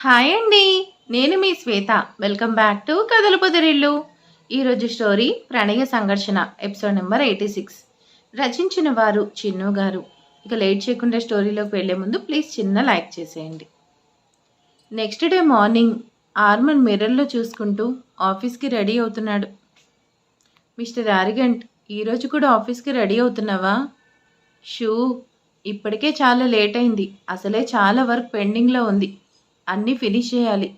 Hi అండి. నేను మీ శ్వేత. Welcome back to కథల పొదరిల్లు. ఈరోజు స్టోరీ ప్రణయ సంఘర్షణ ఎపిసోడ్ నెంబర్ 86. రచించిన వారు చిన్ను గారు. ఇక లేట్ చేయకుండా స్టోరీలోకి వెళ్లే ముందు ప్లీజ్ చిన్న లైక్ చేసేయండి. నెక్స్ట్ డే మార్నింగ్ ఆర్మన్ మిర్రర్లో చూసుకుంటూ ఆఫీస్కి రెడీ అవుతున్నాడు. మిస్టర్ ఆరిగంట్, ఈరోజు కూడా ఆఫీస్కి రెడీ అవుతున్నావా? షూ, ఇప్పటికే చాలా లేట్ అయింది. అసలే చాలా వర్క్ పెండింగ్లో ఉంది. అన్నీ ఫినిష్ చేయాలి.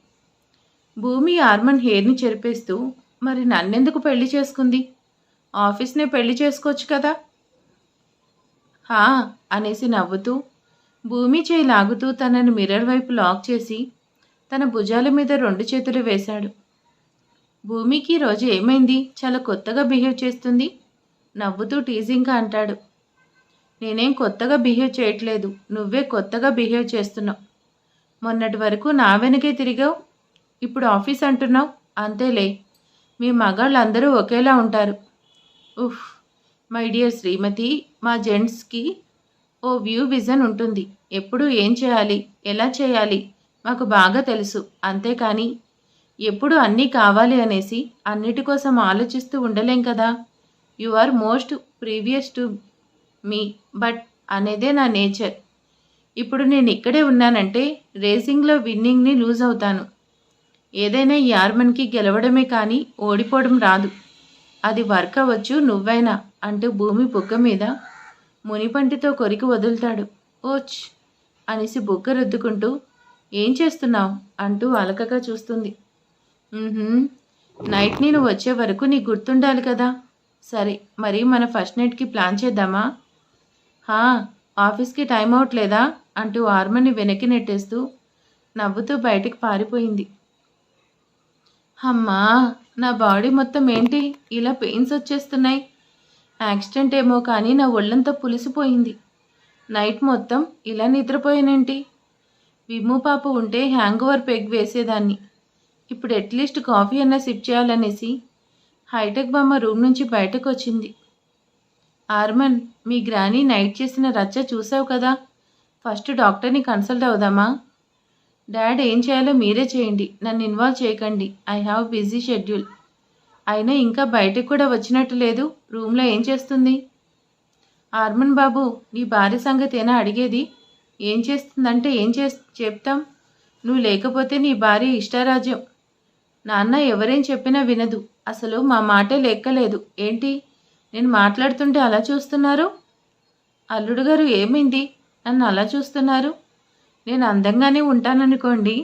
భూమి ఆర్మన్ హెయిర్ని చెరిపేస్తూ, మరి నన్నెందుకు పెళ్లి చేసుకుంది? ఆఫీస్నే పెళ్లి చేసుకోవచ్చు కదా. హా అనేసి నవ్వుతూ భూమి చేయి లాగుతూ తనని మిర్రర్ వైపు లాక్ చేసి తన భుజాల మీద 2 చేతులు వేశాడు. భూమికి రోజు ఏమైంది? చాలా కొత్తగా బిహేవ్ చేస్తుంది. నవ్వుతూ టీజింగ్గా అంటాడు. నేనేం కొత్తగా బిహేవ్ చేయట్లేదు, నువ్వే కొత్తగా బిహేవ్ చేస్తున్నావు. మొన్నటి వరకు నా వెనకే తిరిగావు, ఇప్పుడు ఆఫీస్ అంటున్నావు. అంతేలే, మీ మగాళ్ళందరూ ఒకేలా ఉంటారు. ఉఫ్, మై డియర్ శ్రీమతి, మా జెంట్స్కి ఓ వ్యూ విజన్ ఉంటుంది. ఎప్పుడు ఏం చేయాలి, ఎలా చేయాలి మాకు బాగా తెలుసు. అంతేకాని ఎప్పుడు అన్నీ కావాలి అనేసి అన్నిటి కోసం ఆలోచిస్తూ ఉండలేం కదా. You are most previous to me, but అనేదే నా నేచర్. ఇప్పుడు నేను ఇక్కడే ఉన్నానంటే రేసింగ్లో విన్నింగ్ని లూజ్ అవుతాను. ఏదైనా ఈ ఆర్మన్కి గెలవడమే కానీ ఓడిపోవడం రాదు. అది వర్క్ అవ్వచ్చు నువ్వైనా అంటూ భూమి బుగ్గ మీద మునిపంటితో కొరికి వదులుతాడు. ఓచ్ అనేసి బుగ్గ రుద్దుకుంటూ ఏం చేస్తున్నావు అంటూ అలకగా చూస్తుంది. నైట్ నేను వచ్చే వరకు నీకు గుర్తుండాలి కదా. సరే, మరి మన ఫస్ట్ నైట్కి ప్లాన్ చేద్దామా? హా, ఆఫీస్కి టైం అవట్లేదా అంటూ ఆర్మన్ని వెనక్కి నెట్టేస్తూ నవ్వుతూ బయటికి పారిపోయింది. అమ్మా, నా బాడీ మొత్తం ఏంటి ఇలా పెయిన్స్ వచ్చేస్తున్నాయి? యాక్సిడెంట్ ఏమో కానీ నా ఒళ్ళంతా పులిసిపోయింది. నైట్ మొత్తం ఇలా నిద్రపోయానేంటి? విమ్ము పాప ఉంటే హ్యాంగ్ ఓవర్ పెగ్ వేసేదాన్ని. ఇప్పుడు అట్లీస్ట్ కాఫీ అన్నా సిప్ చేయాలనేసి హైటెక్ బామ్మ రూమ్ నుంచి బయటకు వచ్చింది. ఆర్మన్, మీ గ్రానీ నైట్ చేసిన రచ్చ చూసావు కదా. ఫస్ట్ డాక్టర్ని కన్సల్ట్ అవుదామా? డాడ్, ఏం చేయాలో మీరే చేయండి, నన్ను ఇన్వాల్వ్ చేయకండి. I have busy schedule. అయినా ఇంకా బయటకు కూడా వచ్చినట్టు లేదు. రూమ్లో ఏం చేస్తుంది? ఆర్మన్ బాబు, నీ భార్య సంగతేనా అడిగేది? ఏం చేస్తుందంటే చెప్తాం. నువ్వు లేకపోతే నీ భార్య ఇష్టారాజ్యం. నాన్న ఎవరేం చెప్పినా వినదు. అసలు మా మాటే లెక్కలేదు. ఏంటి నేను మాట్లాడుతుంటే అలా చూస్తున్నారు? అల్లుడు గారు, ఏమైంది నన్ను అలా చూస్తున్నారు? నేను అందంగానే ఉంటాననుకోండి,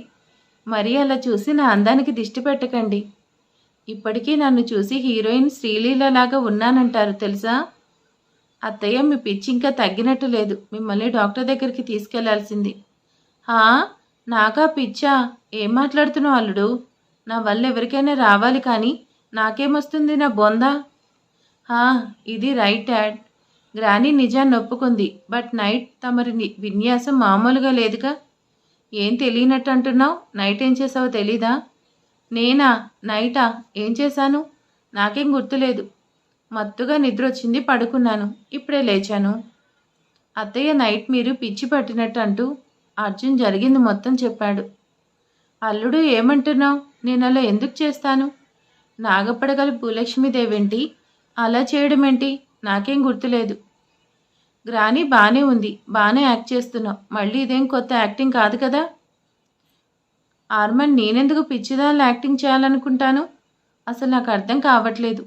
మరీ అలా చూసి నా అందానికి దిష్టి పెట్టకండి. ఇప్పటికీ నన్ను చూసి హీరోయిన్ శ్రీలీలలాగా ఉన్నానంటారు తెలుసా? అత్తయ్య, మీ పిచ్చి ఇంకా తగ్గినట్టు లేదు. మిమ్మల్ని డాక్టర్ దగ్గరికి తీసుకెళ్లాల్సింది. హా, నాకా పిచ్చా? ఏం మాట్లాడుతున్నావు అల్లుడు? నా వల్ల ఎవరికైనా రావాలి కానీ నాకేమొస్తుంది నా బొందా? హా, ఇది రైట్ డాడ్. గ్రానీ నిజాన్ని ఒప్పుకుంది. బట్ నైట్ తమరి విన్యాసం మామూలుగా లేదుగా. ఏం తెలియనట్టు అంటున్నావు? నైట్ ఏం చేసావో తెలీదా? నేనా? నైటా? ఏం చేశాను? నాకేం గుర్తులేదు. మత్తుగా నిద్ర వచ్చింది, పడుకున్నాను. ఇప్పుడే లేచాను. అత్తయ్య, నైట్ మీరు పిచ్చి పట్టినట్టు అంటూ అర్జున్ జరిగింది మొత్తం చెప్పాడు. అల్లుడు, ఏమంటున్నావు? నేను అలా ఎందుకు చేస్తాను? నాగపడగల భూలక్ష్మీదేవేంటి అలా చేయడమేంటి? నాకేం గుర్తులేదు. గ్రానీ బాగానే ఉంది, బాగానే యాక్ట్ చేస్తున్నావు. మళ్ళీ ఇదేం కొత్త యాక్టింగ్ కాదు కదా. ఆర్మన్, నేనెందుకు పిచ్చిదాన్ని యాక్టింగ్ చేయాలనుకుంటాను? అసలు నాకు అర్థం కావట్లేదు.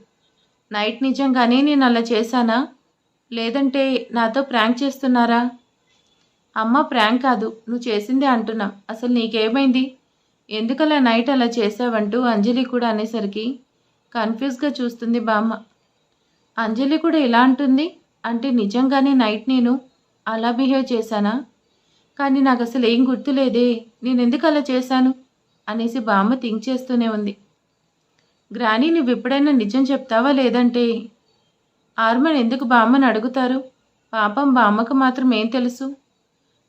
నైట్ నిజంగానే నేను అలా చేశానా, లేదంటే నాతో ప్రాంక్ చేస్తున్నారా? అమ్మ, ప్రాంక్ కాదు, నువ్వు చేసిందే అంటున్నాం. అసలు నీకేమైంది? ఎందుకలా నైట్ అలా చేసావంటూ అంజలి కూడా అనేసరికి కన్ఫ్యూజ్గా చూస్తుంది బామ్మ. అంజలి కూడా ఇలా అంటుంది అంటే నిజంగానే నైట్ నేను అలా బిహేవ్ చేశానా? కానీ నాకు అసలు ఏం గుర్తులేదే, నేను ఎందుకు అలా చేశాను అనేసి బామ్మ థింక్ చేస్తూనే ఉంది. గ్రానీ, నువ్వు ఎప్పుడైనా నిజం చెప్తావా? లేదంటే ఆర్మన్ ఎందుకు బామ్మని అడుగుతారు? పాపం, బామ్మకు మాత్రం ఏం తెలుసు?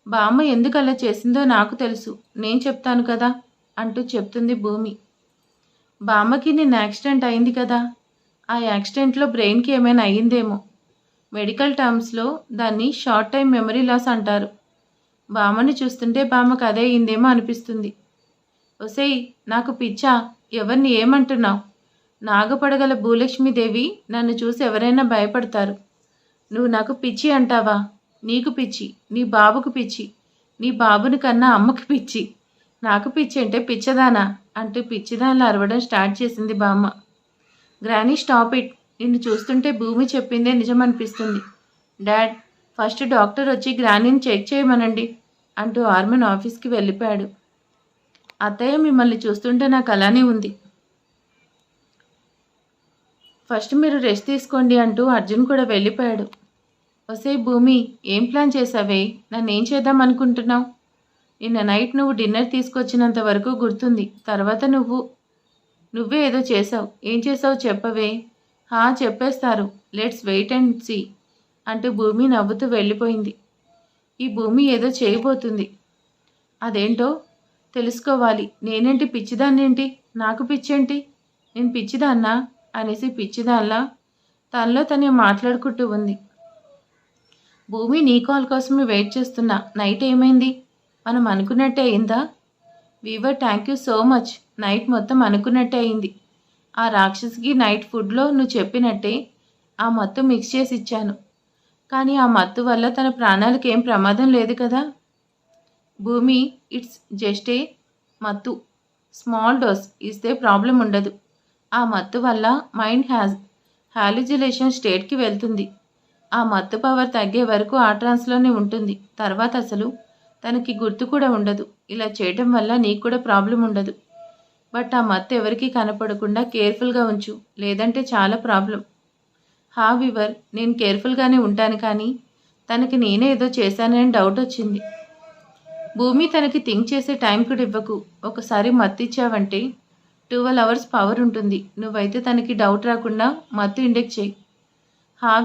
బామ్మ ఎందుకు అలా చేసిందో నాకు తెలుసు, నేను చెప్తాను కదా అంటూ చెప్తుంది భూమి. బామ్మకి నిన్న యాక్సిడెంట్ అయింది కదా. ఆ యాక్సిడెంట్లో బ్రెయిన్కి ఏమైనా అయ్యిందేమో. మెడికల్ టర్మ్స్లో దాన్ని షార్ట్ టైం మెమరీ లాస్ అంటారు. బామ్మని చూస్తుంటే బామ్మకు అదే అయిందేమో అనిపిస్తుంది. ఒసేయ్, నాకు పిచ్చా? ఎవరిని ఏమంటున్నావు? నాగపడగల భూలక్ష్మీదేవి నన్ను చూసి ఎవరైనా భయపడతారు. నువ్వు నాకు పిచ్చి అంటావా? నీకు పిచ్చి, నీ బాబుకు పిచ్చి, నీ బాబుని కన్నా అమ్మకి పిచ్చి, నాకు పిచ్చి అంటే పిచ్చదానా అంటూ పిచ్చిదానిలా అరవడం స్టార్ట్ చేసింది బామ్మ. Granny, stop it. నిన్ను చూస్తుంటే భూమి చెప్పిందే నిజమనిపిస్తుంది. డాడ్, ఫస్ట్ డాక్టర్ వచ్చి గ్రానీని చెక్ చేయమనండి అంటూ ఆర్మన్ ఆఫీస్కి వెళ్ళిపోయాడు. అత్తయ్య, మిమ్మల్ని చూస్తుంటే నాకు అలానే ఉంది. ఫస్ట్ మీరు రెస్ట్ తీసుకోండి అంటూ అర్జున్ కూడా వెళ్ళిపోయాడు. ఒసే భూమి, ఏం ప్లాన్ చేసావే? నన్నేం చేద్దాం అనుకుంటున్నావు? నిన్న నైట్ నువ్వు డిన్నర్ తీసుకొచ్చినంత వరకు గుర్తుంది. తర్వాత నువ్వే ఏదో చేసావు. ఏం చేసావు చెప్పవే? చెప్పేస్తారు. లెట్స్ వెయిట్ అండ్ సీ అంటూ భూమి నవ్వుతూ వెళ్ళిపోయింది. ఈ భూమి ఏదో చేయబోతుంది. అదేంటో తెలుసుకోవాలి. నేనేంటి పిచ్చిదాన్నేంటి? నాకు పిచ్చేంటి? నేను పిచ్చిదాన్నా అనేసి పిచ్చిదాల్లా తనలో తనే మాట్లాడుకుంటూ ఉంది. భూమి, నీ కాల్ కోసమే వెయిట్ చేస్తున్నా. నైట్ ఏమైంది? మనం అనుకున్నట్టే అయిందా? వీవర్, thank you so much. Night మొత్తం అనుకున్నట్టే అయింది. ఆ రాక్షసికి నైట్ ఫుడ్లో నువ్వు చెప్పినట్టే ఆ మత్తు మిక్స్ చేసి ఇచ్చాను. కానీ ఆ మత్తు వల్ల తన ప్రాణాలకు ఏం ప్రమాదం లేదు కదా భూమి? ఇట్స్ జస్ట్ ఏ మత్తు. స్మాల్ డోస్ ఇస్తే ప్రాబ్లం ఉండదు. ఆ మత్తు వల్ల మైండ్ హాలిజిలేషన్ స్టేట్కి వెళ్తుంది. ఆ మత్తు పవర్ తగ్గే వరకు ఆ ట్రాన్స్లోనే ఉంటుంది. తర్వాత అసలు తనకి గుర్తు కూడా ఉండదు. ఇలా చేయటం వల్ల నీకు కూడా ప్రాబ్లం ఉండదు. బట్ ఆ మత్తు ఎవరికీ కనపడకుండా కేర్ఫుల్గా ఉంచు, లేదంటే చాలా ప్రాబ్లం. వివర్, నేను కేర్ఫుల్గానే ఉంటాను, కానీ తనకి నేనే ఏదో చేశానని డౌట్ వచ్చింది. భూమి, తనకి థింక్ చేసే టైం కూడా ఇవ్వకు. ఒకసారి మత్తు ఇచ్చావంటే 12 hours పవర్ ఉంటుంది. నువ్వైతే తనకి డౌట్ రాకుండా మత్తు ఇండెక్ట్ చేయి.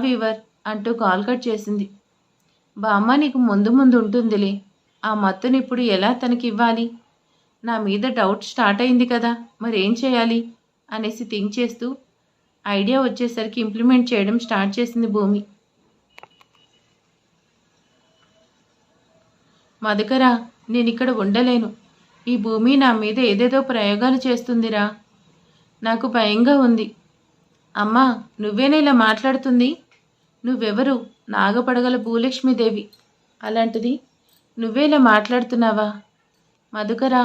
వీవర్ అంటూ కాల్ కట్ చేసింది. బామ్మ, నీకు ముందు ఉంటుందిలే. ఆ మత్తుని ఇప్పుడు ఎలా తనకి ఇవ్వాలి? నా మీద డౌట్ స్టార్ట్ అయింది కదా, మరేం చేయాలి అనేసి థింక్ చేస్తూ ఐడియా వచ్చేసరికి ఇంప్లిమెంట్ చేయడం స్టార్ట్ చేసింది భూమి. మధుకర, నేను ఇక్కడ ఉండలేను. ఈ భూమి నా మీద ఏదేదో ప్రయోగాలు చేస్తుందిరా. నాకు భయంగా ఉంది. అమ్మా, నువ్వేనా ఇలా మాట్లాడుతుంది? నువ్వెవరు? నాగపడగల భూలక్ష్మీదేవి. అలాంటిది నువ్వేలా మాట్లాడుతున్నావా? మధుకర,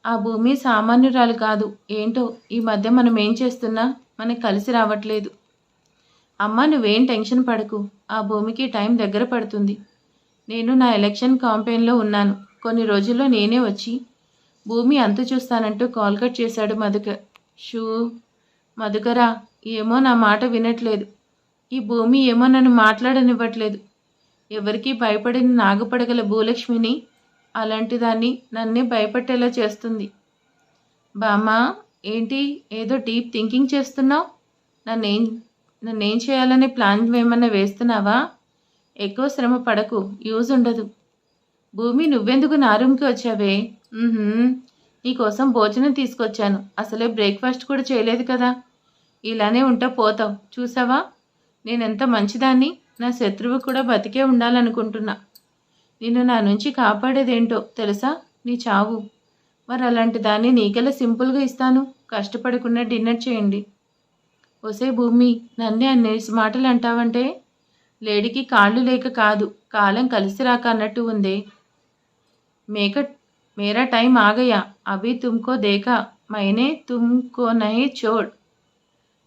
ఆ భూమి సామాన్యురాలు కాదు. ఏంటో ఈ మధ్య మనం ఏం చేస్తున్నా మనకు కలిసి రావట్లేదు. అమ్మ, నువ్వేం టెన్షన్ పడకు. ఆ భూమికి టైం దగ్గర పడుతుంది. నేను నా ఎలక్షన్ క్యాంపెయిన్లో ఉన్నాను. కొన్ని రోజుల్లో నేనే వచ్చి భూమి అంతు చూస్తానంటూ కాల్ కట్ చేశాడు మధుకర్. మధుకర, ఏమో నా మాట వినట్లేదు. ఈ భూమి ఏమో నన్ను మాట్లాడనివ్వట్లేదు. ఎవరికి భయపడిన నాగపడగల భూలక్ష్మిని అలాంటి దాన్ని నన్నే భయపెట్టేలా చేస్తుంది. బామ్మా, ఏంటి ఏదో డీప్ థింకింగ్ చేస్తున్నావు? నన్నేం చేయాలనే ప్లాన్ ఏమన్నా వేస్తున్నావా? ఎక్కువ శ్రమ పడకు, యూజ్ ఉండదు. భూమి, నువ్వెందుకు నా రూమ్కి వచ్చావే? నీకోసం భోజనం తీసుకొచ్చాను. అసలే బ్రేక్ఫాస్ట్ కూడా చేయలేదు కదా. ఇలానే ఉంటే పోతావు. చూసావా నేనెంత మంచిదాన్ని? నా శత్రువు కూడా బతికే ఉండాలనుకుంటున్నా. నిన్ను నా నుంచి కాపాడేదేంటో తెలుసా? నీ చావు. మరి అలాంటి దాన్ని నీకెలా సింపుల్గా ఇస్తాను? కష్టపడకుండా డిన్నర్ చేయండి. ఒసే భూమి, నన్నే అన్నేసి మాటలు అంటావంటే? లేడీకి కాళ్ళు లేక కాదు, కాలం కలిసి రాక అన్నట్టు ఉందే. మేరా టైం ఆగయా. అభి తుమ్కో దేకా, మైనే తుమ్కో నహీ చోడ్.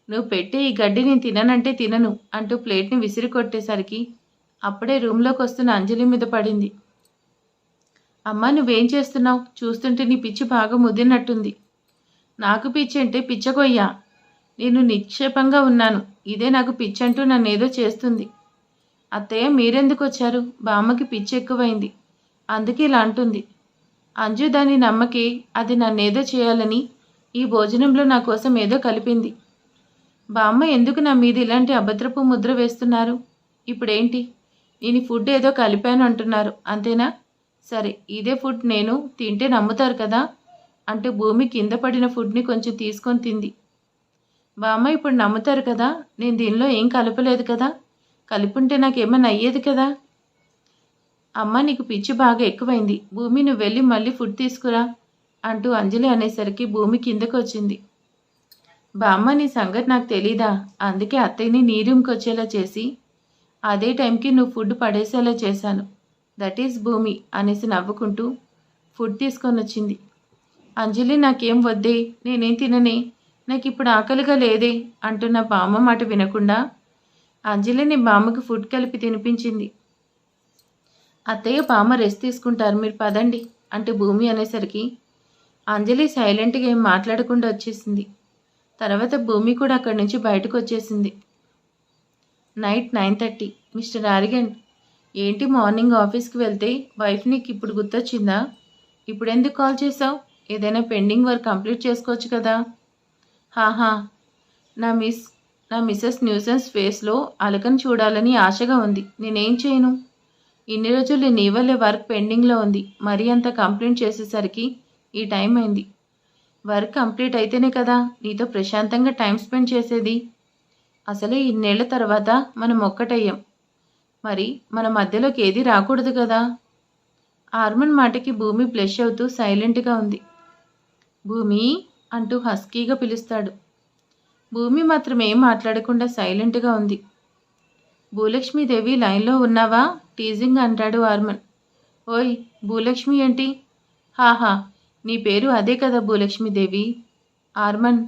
నువ్వు పెట్టే ఈ గడ్డి నేను తిననంటే తినను అంటూ ప్లేట్ని విసిరి కొట్టేసరికి అప్పుడే రూమ్లోకి వస్తున్న అంజలి మీద పడింది. అమ్మ, నువ్వేం చేస్తున్నావు? చూస్తుంటే నీ పిచ్చి బాగా ముదిరినట్టుంది. నాకు పిచ్చి అంటే పిచ్చగొయ్యా. నేను నిక్షేపంగా ఉన్నాను. ఇదే నాకు పిచ్చి అంటూ నన్నేదో చేస్తుంది. అత్తయ్య, మీరెందుకు వచ్చారు? బామ్మకి పిచ్చి ఎక్కువైంది, అందుకే ఇలా అంటుంది. అంజు దాన్ని నమ్మకి అది నన్నేదో చేయాలని ఈ భోజనంలో నా కోసం ఏదో కలిపింది. బామ్మ, ఎందుకు నా మీద ఇలాంటి అభద్రపు ముద్ర వేస్తున్నారు? ఇప్పుడేంటి? నేను ఫుడ్ ఏదో కలిపాను అంటున్నారు, అంతేనా? సరే, ఇదే ఫుడ్ నేను తింటే నమ్ముతారు కదా అంటూ భూమి కింద పడిన ఫుడ్ని కొంచెం తీసుకొని తింది. బామ్మ, ఇప్పుడు నమ్ముతారు కదా? నేను దీనిలో ఏం కలపలేదు కదా. కలిపుంటే నాకేమన్నా అయ్యేది కదా. అమ్మ, నీకు పిచ్చి బాగా ఎక్కువైంది. భూమి, నువ్వు వెళ్ళి మళ్ళీ ఫుడ్ తీసుకురా అంటూ అంజలి అనేసరికి భూమి కిందకు వచ్చింది. బామ్మ, నీ సంగతి నాకు తెలీదా? అందుకే అత్తయ్యని నీ రూమ్కి వచ్చేలా చేసి అదే టైంకి నువ్వు ఫుడ్ పడేసేలా చేశాను. దట్ ఈస్ భూమి అనేసి నవ్వుకుంటూ ఫుడ్ తీసుకొని వచ్చింది. అంజలి, నాకేం వద్దే, నేనేం తిననే, నాకు ఇప్పుడు ఆకలిగా లేదే అంటున్న బామ్మ మాట వినకుండా అంజలిని బామ్మకి ఫుడ్ కలిపి తినిపించింది. అత్తయ్య, బామ్మ రెస్ట్ తీసుకుంటారు, మీరు పదండి అంటూ భూమి అనేసరికి అంజలి సైలెంట్గా ఏం మాట్లాడకుండా వచ్చేసింది. తర్వాత భూమి కూడా అక్కడి నుంచి బయటకు వచ్చేసింది. నైట్ 9:30. మిస్టర్ ఆరిగంట్, ఏంటి మార్నింగ్ ఆఫీస్కి వెళ్తే వైఫ్ నీకు ఇప్పుడు గుర్తొచ్చిందా? ఇప్పుడు ఎందుకు కాల్ చేసావు? ఏదైనా పెండింగ్ వర్క్ కంప్లీట్ చేసుకోవచ్చు కదా. హాహా, నా మిస్సెస్ న్యూసెన్స్ ఫేస్లో అలకను చూడాలని ఆశగా ఉంది. నేనేం చేయను? ఇన్ని రోజులు నీ వల్లే వర్క్ పెండింగ్లో ఉంది. మరీ అంత కంప్లైంట్ చేసేసరికి ఈ టైం అయింది. వర్క్ కంప్లీట్ అయితేనే కదా నీతో ప్రశాంతంగా టైం స్పెండ్ చేసేది. అసలే ఇన్నేళ్ల తర్వాత మనం ఒక్కటయ్యాం. మరి మన మధ్యలోకి ఏది రాకూడదు కదా. ఆర్మన్ మాటకి భూమి బ్లష్ అవుతూ సైలెంట్గా ఉంది. భూమి అంటూ హస్కీగా పిలుస్తాడు. భూమి మాత్రం ఏం మాట్లాడకుండా సైలెంట్గా ఉంది. భూలక్ష్మీదేవి, లైన్లో ఉన్నావా? టీజింగ్ అంటాడు ఆర్మన్. ఓయ్, భూలక్ష్మి ఏంటి? హాహా, నీ పేరు అదే కదా భూలక్ష్మీదేవి. ఆర్మన్,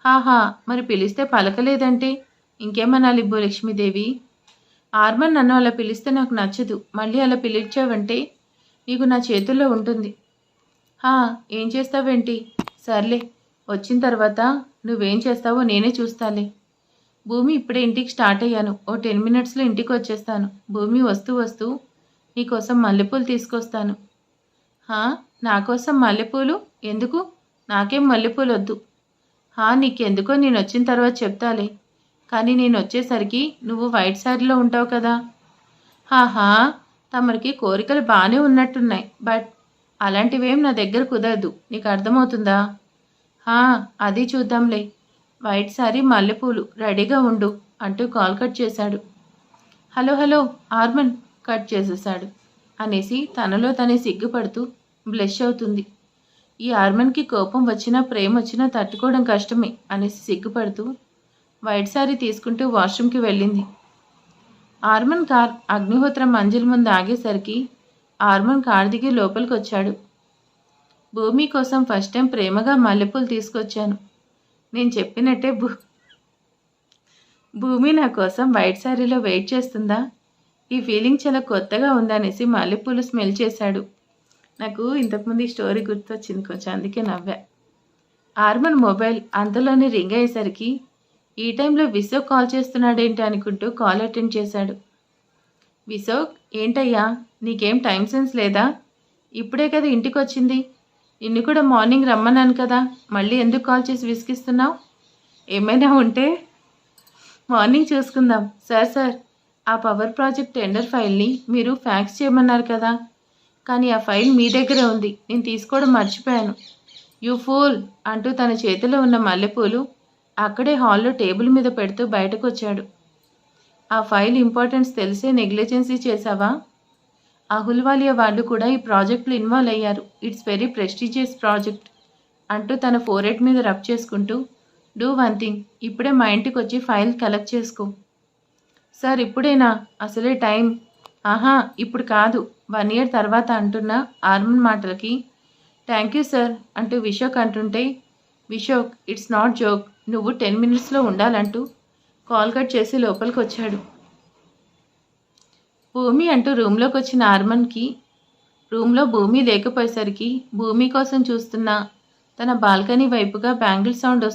హాహా, మరి పిలిస్తే పలకలేదంటే ఇంకేమనాలి భూలక్ష్మీదేవి? ఆర్మన్, నన్ను అలా పిలిస్తే నాకు నచ్చదు. మళ్ళీ అలా పిలిచావంటే నీకు నా చేతుల్లో ఉంటుంది. ఏం చేస్తావేంటి? సర్లే, వచ్చిన తర్వాత నువ్వేం చేస్తావో నేనే చూస్తాలే. భూమి, ఇప్పుడే ఇంటికి స్టార్ట్ అయ్యాను. ఓ 10 మినిట్స్లో ఇంటికి వచ్చేస్తాను. భూమి, వస్తూ వస్తూ నీకోసం మల్లెపూలు తీసుకొస్తాను. నా కోసం మల్లెపూలు ఎందుకు? నాకేం మల్లెపూలు వద్దు. నీకెందుకో నేను వచ్చిన తర్వాత చెప్తాలే. కానీ నేను వచ్చేసరికి నువ్వు వైట్ శారీలో ఉంటావు కదా. తమరికి కోరికలు బాగానే ఉన్నట్టున్నాయి, బట్ అలాంటివేం నా దగ్గర కుదరదు. నీకు అర్థమవుతుందా? అది చూద్దాంలే. వైట్ శారీ, మల్లెపూలు, రెడీగా ఉండు అంటూ కాల్ కట్ చేశాడు. హలో ఆర్మన్, కట్ చేసేశాడు అనేసి తనలో తనే సిగ్గుపడుతూ బ్లష్ అవుతుంది. ఈ ఆర్మన్కి కోపం వచ్చినా ప్రేమ వచ్చినా తట్టుకోవడం కష్టమే అనేసి సిగ్గుపడుతూ వైట్ శారీ తీసుకుంటూ వాష్రూమ్కి వెళ్ళింది. ఆర్మన్ కార్ అగ్నిహోత్రం మంజిల్ ముందు ఆగేసరికి ఆర్మన్ కార్ దిగి లోపలికి వచ్చాడు. భూమి కోసం ఫస్ట్ టైం ప్రేమగా మల్లెపూలు తీసుకొచ్చాను. నేను చెప్పినట్టే భూమి నా కోసం వైట్ శారీలో వెయిట్ చేస్తుందా? ఈ ఫీలింగ్ చాలా కొత్తగా ఉందనేసి మల్లెపూలు స్మెల్ చేశాడు. నాకు ఇంతకుముందు ఈ స్టోరీ గుర్తొచ్చింది కొంచెం, అందుకే నవ్వా. ఆర్మన్ మొబైల్ అంతలోనే రింగ్ అయ్యేసరికి ఈ టైంలో విశోక్ కాల్ చేస్తున్నాడేంటి అనుకుంటూ కాల్ అటెండ్ చేశాడు. విశోక్, ఏంటయ్యా, నీకేం టైం సెన్స్ లేదా? ఇప్పుడే కదా ఇంటికి వచ్చింది. నిన్ను కూడా మార్నింగ్ రమ్మన్నాను కదా, మళ్ళీ ఎందుకు కాల్ చేసి విసిగిస్తున్నావు? ఏమైనా ఉంటే మార్నింగ్ చూసుకుందాం. సార్, ఆ పవర్ ప్రాజెక్ట్ టెండర్ ఫైల్ని మీరు ఫ్యాక్స్ చేయమన్నారు కదా, కానీ ఆ ఫైల్ మీ దగ్గరే ఉంది. నేను తీసుకోవడం మర్చిపోయాను. యూ ఫూల్ అంటూ తన చేతిలో ఉన్న మల్లెపూలు అక్కడే హాల్లో టేబుల్ మీద పెడుతూ బయటకు వచ్చాడు. ఆ ఫైల్ ఇంపార్టెన్స్ తెలిసే నెగ్లిజెన్సీ చేశావా? అహుల్వాలియా వాళ్ళు కూడా ఈ ప్రాజెక్ట్లో ఇన్వాల్వ్ అయ్యారు. ఇట్స్ వెరీ ప్రెస్టీజియస్ ప్రాజెక్ట్ అంటూ తన ఫోర్హెడ్ మీద రబ్ చేసుకుంటూ, డూ వన్ థింగ్, ఇప్పుడే మా ఇంటికి వచ్చి ఫైల్ కలెక్ట్ చేసుకో. సార్, ఇప్పుడేనా? అసలే టైం. ఇప్పుడు కాదు, 1 year తర్వాత అంటున్న ఆర్మన్ మాటలకి థ్యాంక్ యూ సార్ అంటూ విశోక్ అంటుంటే, విశోక్, ఇట్స్ నాట్ జోక్, నువ్వు 10 minutesలో ఉండాలంటూ కాల్ కట్ చేసి లోపలికి వచ్చాడు. భూమి అంటూ రూమ్లోకి వచ్చిన ఆర్మన్కి రూమ్లో భూమి లేకపోయేసరికి భూమి కోసం చూస్తున్న తన బాల్కనీ వైపుగా బ్యాంగిల్ సౌండ్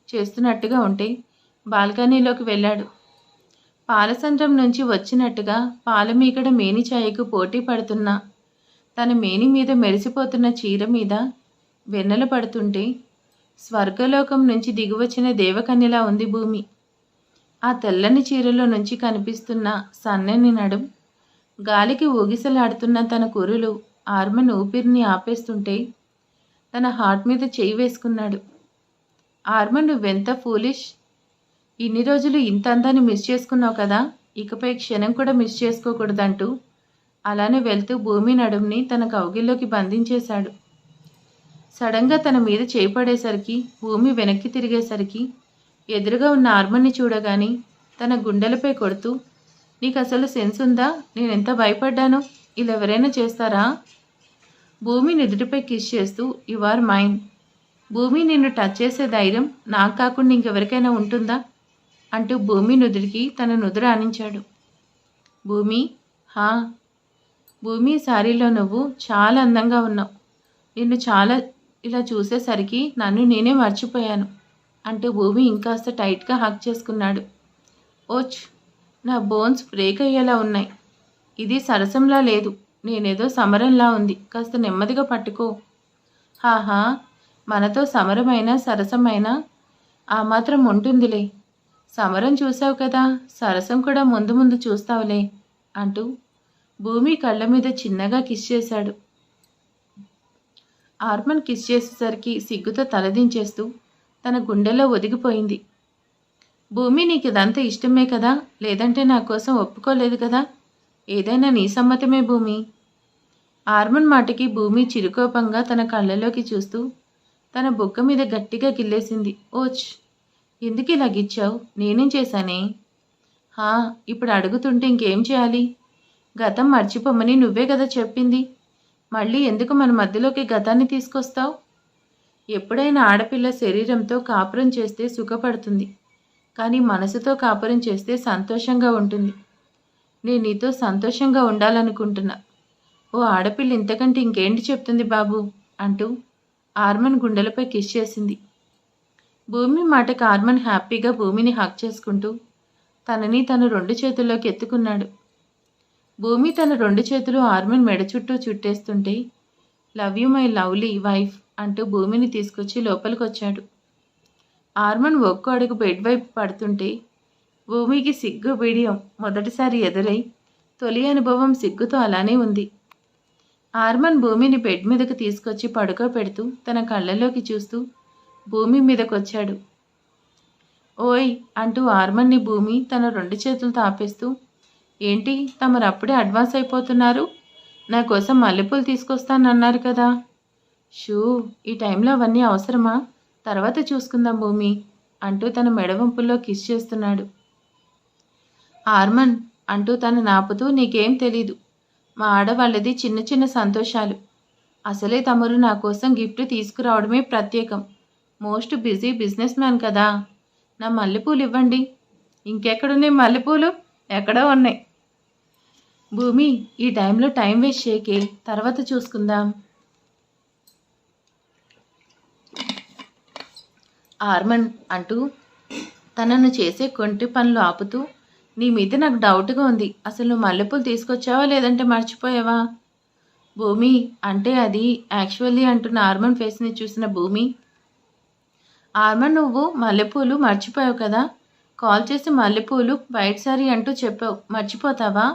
చేస్తున్నట్టుగా ఉంటే బాల్కనీలోకి వెళ్ళాడు. పాలసంద్రం నుంచి వచ్చినట్టుగా పాలమీగడ మేని ఛాయకు పోటీ పడుతున్న తన మేని మీద మెరిసిపోతున్న చీర మీద వెన్నెల పడుతుంటే స్వర్గలోకం నుంచి దిగువచ్చిన దేవకన్యలా ఉంది భూమి. ఆ తెల్లని చీరలో నుంచి కనిపిస్తున్న సన్నని నడుం, గాలికి ఊగిసలాడుతున్న తన కురులు ఆర్మన్ ఊపిరిని ఆపేస్తుంటే తన హార్ట్ మీద చేయి వేసుకున్నాడు. ఆర్మన్, నువ్వెంత ఫూలిష్. ఇన్ని రోజులు ఇంత అందాన్ని మిస్ చేసుకున్నావు కదా, ఇకపై క్షణం కూడా మిస్ చేసుకోకూడదంటూ అలానే వెళ్తూ భూమి నడుంని తన కౌగిల్లోకి బంధించేశాడు. సడన్గా తన మీద చేయి పడేసరికి భూమి వెనక్కి తిరిగేసరికి ఎదురుగా ఉన్న ఆర్మన్ని చూడగాని తన గుండెలపై కొడుతూ, నీకు అసలు సెన్స్ ఉందా? నేనెంత భయపడ్డాను. ఇలా ఎవరైనా చేస్తారా? భూమి నుదుటిపై కిస్ చేస్తూ, యు ఆర్ మైన్. భూమి నిన్ను టచ్ చేసే ధైర్యం నాకు కాకుండా ఇంకెవరికైనా ఉంటుందా? అంటూ భూమి నుదురికి తన నుదురు ఆనించాడు. భూమి, హా. భూమి, సారీలో నువ్వు చాలా అందంగా ఉన్నావు. నిన్ను చాలా ఇలా చూసేసరికి నన్ను నేనే మర్చిపోయాను అంటూ భూమి ఇంకాస్త టైట్గా హక్ చేసుకున్నాడు. ఓచ్, నా బోన్స్ బ్రేక్ అయ్యేలా ఉన్నాయి. ఇది సరసంలా లేదు. నేనేదో సమరంలా ఉంది. కాస్త నెమ్మదిగా పట్టుకో. హాహా, మనతో సమరమైనా సరసమైనా ఆ మాత్రం ఉంటుందిలే. సమరం చూసావు కదా, సరసం కూడా ముందు ముందు చూస్తావులే అంటూ భూమి కళ్ళ మీద చిన్నగా కిస్ చేశాడు. ఆర్మన్ కిస్ చేసేసరికి సిగ్గుతో తలదించేస్తూ తన గుండెలో ఒదిగిపోయింది. భూమి, నీకు ఇదంతా ఇష్టమే కదా? లేదంటే నా కోసం ఒప్పుకోలేదు కదా? ఏదైనా నీ సమ్మతమే భూమి. ఆర్మన్ మాటకి భూమి చిరుకోపంగా తన కళ్ళలోకి చూస్తూ తన బొక్క మీద గట్టిగా గిల్లేసింది. ఓచ్, ఎందుకు ఇలా గిచ్చావు? నేనేం చేశానే? హా, ఇప్పుడు అడుగుతుంటే ఇంకేం చేయాలి? గతం మర్చిపోమని నువ్వే కదా చెప్పింది. మళ్ళీ ఎందుకు మన మధ్యలోకి గతాన్ని తీసుకొస్తావు? ఎప్పుడైనా ఆడపిల్ల శరీరంతో కాపురం చేస్తే సుఖపడుతుంది, కానీ మనసుతో కాపురం చేస్తే సంతోషంగా ఉంటుంది. నేను నీతో సంతోషంగా ఉండాలనుకుంటున్నా. ఓ ఆడపిల్ల ఇంతకంటే ఇంకేంటి చెప్తుంది బాబు అంటూ ఆర్మన్ గుండెలపై కిస్ చేసింది. భూమి మాటకు ఆర్మన్ హ్యాపీగా భూమిని హక్ చేసుకుంటూ తనని తన 2 చేతుల్లోకి ఎత్తుకున్నాడు. భూమి తన 2 చేతులు ఆర్మన్ మెడ చుట్టూ చుట్టేస్తుంటే, love you my lovely wife అంటూ భూమిని తీసుకొచ్చి లోపలికొచ్చాడు. ఆర్మన్ ఒక్కో అడుగు బెడ్ వైపు పడుతుంటే భూమికి సిగ్గు బిడియం మొదటిసారి ఎదురై తొలి అనుభవం సిగ్గుతో అలానే ఉంది. ఆర్మన్ భూమిని బెడ్ మీదకు తీసుకొచ్చి పడుకోబెడుతూ తన కళ్ళలోకి చూస్తూ భూమి మీదకొచ్చాడు. ఓయ్ అంటూ ఆర్మన్ని భూమి తన 2 చేతులతో ఆపేస్తూ, ఏంటి తమరు అప్పుడే అడ్వాన్స్ అయిపోతున్నారు? నా కోసం మల్లెపూలు తీసుకొస్తానన్నారు కదా. షూ, ఈ టైంలో అవన్నీ అవసరమా? తర్వాత చూసుకుందాం భూమి అంటూ తన మెడవంపుల్లో కిస్ చేస్తున్నాడు. ఆర్మన్ అంటూ తను నాపుతూ, నీకేం తెలీదు. మా ఆడవాళ్ళది చిన్న చిన్న సంతోషాలు. అసలే తమరు నా కోసం గిఫ్ట్ తీసుకురావడమే ప్రత్యేకం. మోస్ట్ బిజీ బిజినెస్ మ్యాన్ కదా. నా మల్లెపూలు ఇవ్వండి. ఇంకెక్కడున్నాయి మల్లెపూలు? ఎక్కడో ఉన్నాయి. భూమి, ఈ టైంలో టైం వేస్ట్ చేయకే, తర్వాత చూసుకుందాం. ఆర్మన్ అంటూ తనను చేసే కొంటి పనులు ఆపుతూ, నీ మీద నాకు డౌట్గా ఉంది. అసలు నువ్వు మల్లెపూలు తీసుకొచ్చావా లేదంటే మర్చిపోయావా? భూమి అంటే అది యాక్చువల్లీ అంటున్న ఆర్మన్ ఫేస్ని చూసిన భూమి, ఆర్మన్ నువ్వు మల్లెపూలు మర్చిపోయావు కదా. కాల్ చేసి మల్లెపూలు వైట్ సారీ అంటూ చెప్పావు, మర్చిపోతావా?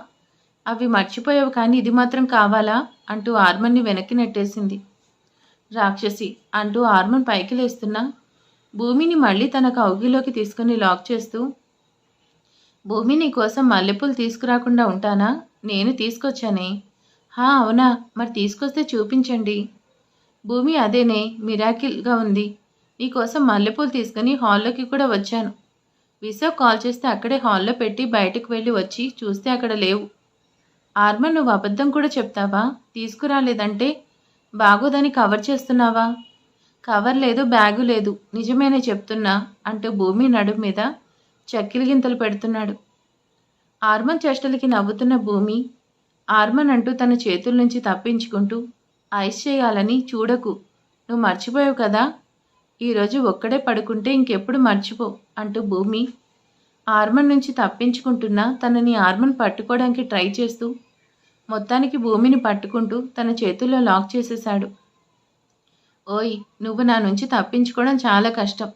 అవి మర్చిపోయావు కానీ ఇది మాత్రం కావాలా అంటూ ఆర్మన్ని వెనక్కి నెట్టేసింది. రాక్షసి అంటూ ఆర్మన్ పైకి లేస్తున్నా భూమిని మళ్ళీ తన కౌగిలోకి తీసుకుని లాక్ చేస్తూ, భూమి నీ కోసం మల్లెపూలు తీసుకురాకుండా ఉంటానా? నేను తీసుకొచ్చానే. హా అవునా, మరి తీసుకొస్తే చూపించండి. భూమి, అదేనే, మిరాకిల్గా ఉంది. నీకోసం మల్లెపూలు తీసుకుని హాల్లోకి కూడా వచ్చాను. విసో కాల్ చేస్తే అక్కడే హాల్లో పెట్టి బయటకు వెళ్ళి వచ్చి చూస్తే అక్కడ లేవు. ఆర్మన్, నువ్వు అబద్ధం కూడా చెప్తావా? తీసుకురాలేదంటే బాగోదని కవర్ చేస్తున్నావా? కవర్ లేదు, బ్యాగు లేదు, నిజమేనే చెప్తున్నా అంటూ భూమి నడుము మీద చక్కిలి గింతలు పెడుతున్నాడు. ఆర్మన్ చేష్టలకి నవ్వుతున్న భూమి, ఆర్మన్ అంటూ తన చేతుల నుంచి తప్పించుకుంటూ, ఐస్ చేయాలని చూడకు, నువ్వు మర్చిపోయావు కదా. ఈరోజు ఒక్కడే పడుకుంటే ఇంకెప్పుడు మర్చిపో అంటూ భూమి ఆర్మన్ నుంచి తప్పించుకుంటున్నా తనని ఆర్మన్ పట్టుకోవడానికి ట్రై చేస్తూ మొత్తానికి భూమిని పట్టుకుంటూ తన చేతుల్లో లాక్ చేసేశాడు. ఓయ్, నువ్వు నా నుంచి తప్పించుకోవడం చాలా కష్టం.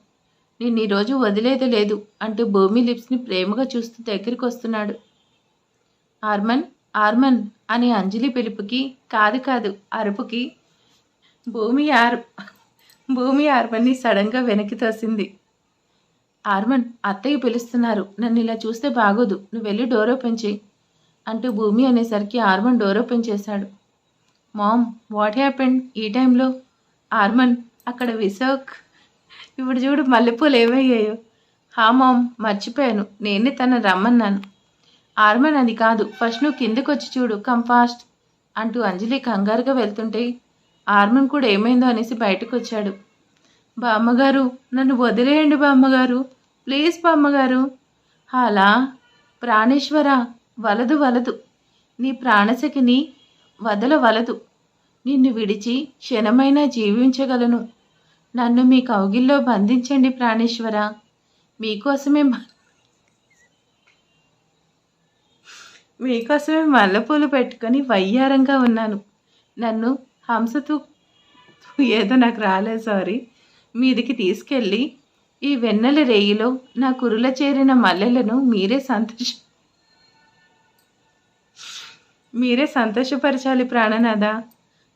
నేను ఈరోజు వదిలేది లేదు అంటూ భూమి లిప్స్ని ప్రేమగా చూస్తూ దగ్గరికి వస్తున్నాడు. ఆర్మన్, ఆర్మన్ అని అంజలి పిలుపుకి, కాదు అరుపుకి భూమి ఆర్మన్ని సడన్గా వెనక్కి తోసింది. ఆర్మన్, అత్తయ్య పిలుస్తున్నారు, నన్ను ఇలా చూస్తే బాగోదు, నువ్వు వెళ్ళి డోర్ ఓపెన్ చేయి అంటూ భూమి అనేసరికి ఆర్మన్ డోర్ ఓపెన్ చేశాడు. మామ్, వాట్ హ్యాపెండ్ ఈ టైంలో? ఆర్మన్ అక్కడ విశాఖ్ ఇప్పుడు చూడు మల్లెపూలు ఏమయ్యాయో. హా మామ్, మర్చిపోయాను, నేనే తను రమ్మన్నాను. ఆర్మన్ అది కాదు, ఫస్ట్ నువ్వు కిందకు వచ్చి చూడు, కమ్ ఫాస్ట్ అంటూ అంజలి కంగారుగా వెళ్తుంటే ఆర్మన్ కూడా ఏమైందో అనేసి బయటకు వచ్చాడు. బామ్మగారు, నన్ను వదిలేయండి బామ్మగారు, ప్లీజ్ బామ్మగారు. అలా ప్రాణేశ్వర, వలదు వలదు, నీ ప్రాణశకిని వదలవలదు. నిన్ను విడిచి క్షణమైనా జీవించగలను. నన్ను మీ కౌగిల్లో బంధించండి ప్రాణేశ్వర. మీకోసమే మల్లెపూలు పెట్టుకొని వయ్యారంగా ఉన్నాను. నన్ను హంసతూ ఏదో నాకు రాలేదు, సారీ, మీదికి తీసుకెళ్ళి ఈ వెన్నెల రేయిలో నా కురుల చేరిన మల్లెలను మీరే సంతోషపరచాలి ప్రాణనాథ.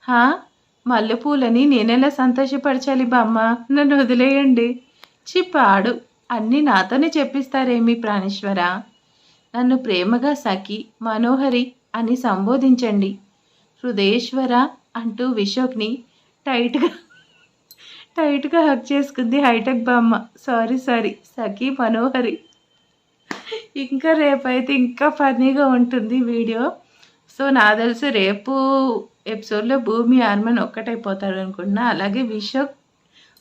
హా, మల్లెపూలని నేనెలా సంతోషపరచాలి బామ్మ, నన్ను వదిలేయండి. చిప్పాడు, అన్నీ నాతోనే చెప్పిస్తారేమి ప్రాణేశ్వర. నన్ను ప్రేమగా సఖి, మనోహరి అని సంబోధించండి. హృదయేశ్వర అంటూ విశోక్ని టైట్గా హక్ చేసుకుంది హైటెక్ బామ్మ. సారీ సఖి మనోహరి. ఇంకా రేపైతే ఇంకా ఫన్నీగా ఉంటుంది వీడియో. సో నాకు తెలిసి రేపు ఎపిసోడ్లో భూమి ఆర్మన్ ఒక్కటైపోతాడు అనుకుంటున్నా. అలాగే విశోక్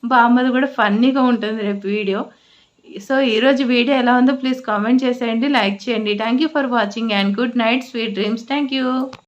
బామ్మది కూడా ఫన్నీగా ఉంటుంది రేపు వీడియో. సో ఈరోజు వీడియో ఎలా ఉందో ప్లీజ్ కామెంట్ చేసేయండి, లైక్ చేయండి. Thank you for watching and good night, sweet dreams. Thank you.